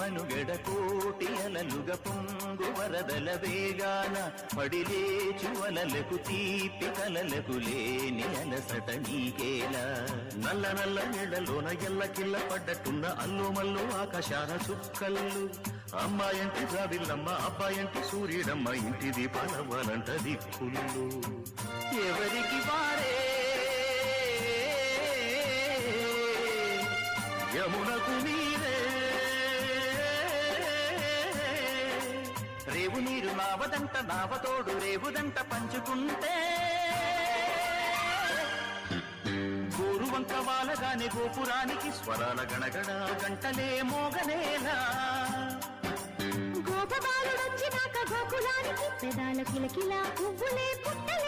మనుగడ కోటి అలలుగ పొంగు వరదల వేగాన పడిలేచు అలలకు తీపి కలలకు లేని అలసట నీకేలా నల్ల నల్ల నీడలోన ఎల్లకిల్ల పడ్డట్టున్న అల్లు మల్లు ఆకాశాల చుక్కల్లు అమ్మాయంటి జాబిల్లమ్మ అబ్బాయంటి సూర్యుడమ్మ ఇంటి దీపాలవ్వాలంట దిక్కులు ఎవరికి వారే యమునకు నీరే రేవు నీరు నావదంట నావతోడు రేవుదంట పంచుకుంటే గోరువంక వాలగానే గోపురానికి స్వరాల గణగణ గంటలే మోగనేలా గోపబాలుడొచ్చినాక గోకులానికి పెదాల కిలకిలా పువ్వులే పుట్టలే